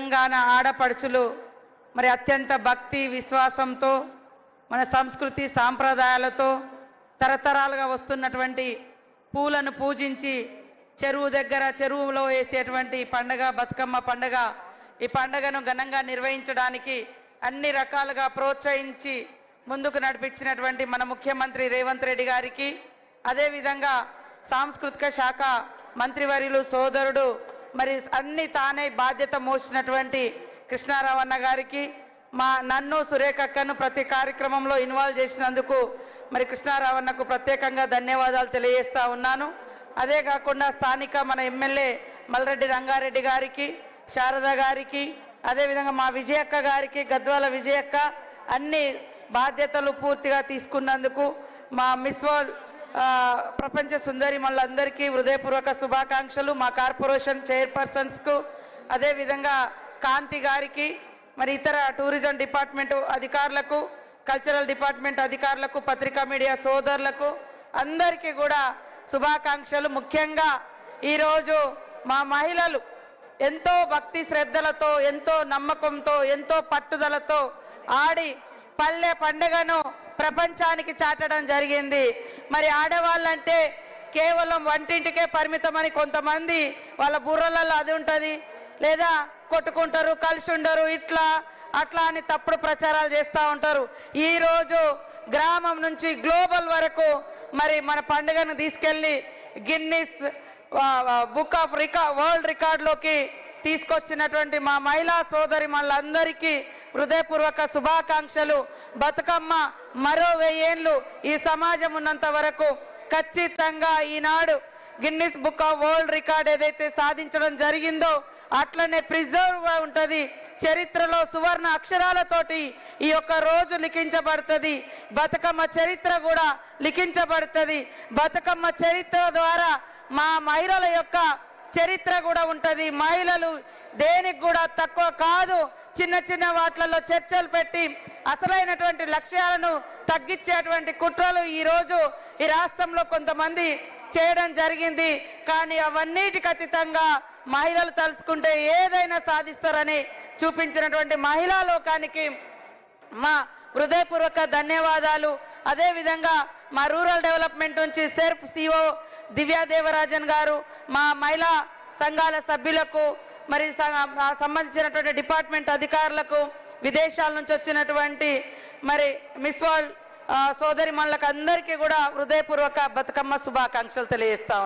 తెలంగాణ ఆడపడుచులు మరి అత్యంత భక్తి విశ్వాసంతో మన సంస్కృతి సాంప్రదాయాలతో తరతరాలుగా వస్తున్నటువంటి పూలను పూజించి చెరువు దగ్గర చెరువులో వేసేటువంటి పండగ బతుకమ్మ పండగ ఈ పండగను ఘనంగా నిర్వహించడానికి అన్ని రకాలుగా ప్రోత్సహించి ముందుకు నడిపించినటువంటి మన ముఖ్యమంత్రి రేవంత్ రెడ్డి గారికి అదే విధంగా సాంస్కృతిక శాఖ మంత్రివర్యులు సోదరుడు మరి అన్ని తానే బాధ్యత మోసినటువంటి కృష్ణారావు అన్న గారికి నన్ను సురేఖక్కను ప్రతి కార్యక్రమంలో ఇన్వాల్వ్ చేసినందుకు మరి కృష్ణారావు అన్నకు ప్రత్యేకంగా ధన్యవాదాలు తెలియజేస్తా ఉన్నాను. అదే కాకుండా స్థానిక మన ఎమ్మెల్యే మల్రెడ్డి రంగారెడ్డి గారికి శారద గారికి అదేవిధంగా మా విజయక్క గారికి గద్వాల విజయక్క అన్ని బాధ్యతలు పూర్తిగా తీసుకున్నందుకు మా మిస్ వరల్డ్ ప్రపంచ సుందరి మళ్ళందరికీ హృదయపూర్వక శుభాకాంక్షలు. మా కార్పొరేషన్ చైర్పర్సన్స్కు అదేవిధంగా కాంతి గారికి మరి ఇతర టూరిజం డిపార్ట్మెంట్ అధికారులకు కల్చరల్ డిపార్ట్మెంట్ అధికారులకు పత్రికా మీడియా సోదరులకు అందరికీ కూడా శుభాకాంక్షలు. ముఖ్యంగా ఈరోజు మా మహిళలు ఎంతో భక్తి శ్రద్ధలతో ఎంతో నమ్మకంతో ఎంతో పట్టుదలతో ఆడి పల్లె పండుగను ప్రపంచానికి చాటడం జరిగింది. మరి ఆడవాళ్ళంటే కేవలం వంటింటికే పరిమితమని కొంతమంది వాళ్ళ బుర్రలలో అది ఉంటుంది, లేదా కొట్టుకుంటారు కలిసి ఉండరు ఇట్లా అట్లా అని తప్పుడు ప్రచారాలు చేస్తూ ఉంటారు. ఈరోజు గ్రామం నుంచి గ్లోబల్ వరకు మరి మన పండుగను తీసుకెళ్లి గిన్నిస్ బుక్ ఆఫ్ వరల్డ్ రికార్డులోకి తీసుకొచ్చినటువంటి మా మహిళా సోదరి మళ్ళందరికీ హృదయపూర్వక శుభాకాంక్షలు. బతుకమ్మ మరో 1000 ఏళ్ళు ఈ సమాజం ఉన్నంత వరకు ఖచ్చితంగా ఈనాడు Guinness book of world record ఏదైతే సాధించడం జరిగిందో అట్లనే ప్రిజర్వ్ ఉంటుంది. చరిత్రలో సువర్ణ అక్షరాలతోటి ఈ యొక్క రోజు లిఖించబడుతుంది. బతుకమ్మ చరిత్ర కూడా లిఖించబడుతుంది. బతుకమ్మ చరిత్ర ద్వారా మా మహిళల యొక్క చరిత్ర కూడా ఉంటుంది. మహిళలు దేనికి కూడా తక్కువ కాదు. చిన్న చిన్న వాట్లలో చర్చలు పెట్టి అసలైనటువంటి లక్ష్యాలను తగ్గించేటువంటి కుట్రలు ఈరోజు ఈ రాష్ట్రంలో కొంతమంది చేయడం జరిగింది. కానీ అవన్నిటికి అతీతంగా మహిళలు తలుచుకుంటే ఏదైనా సాధిస్తారని చూపించినటువంటి మహిళా లోకానికి మా హృదయపూర్వక ధన్యవాదాలు. అదేవిధంగా మా రూరల్ డెవలప్మెంట్ నుంచి సెర్ఫ్ సిఓ దివ్యా దేవరాజన్ గారు, మా మహిళా సంఘాల సభ్యులకు, మరి సంబంధించినటువంటి డిపార్ట్మెంట్ అధికారులకు, విదేశాల నుంచి వచ్చినటువంటి మరి మిస్ వరల్డ్ సోదరి మళ్ళకు అందరికీ కూడా హృదయపూర్వక బతుకమ్మ శుభాకాంక్షలు తెలియజేస్తా ఉన్నాను.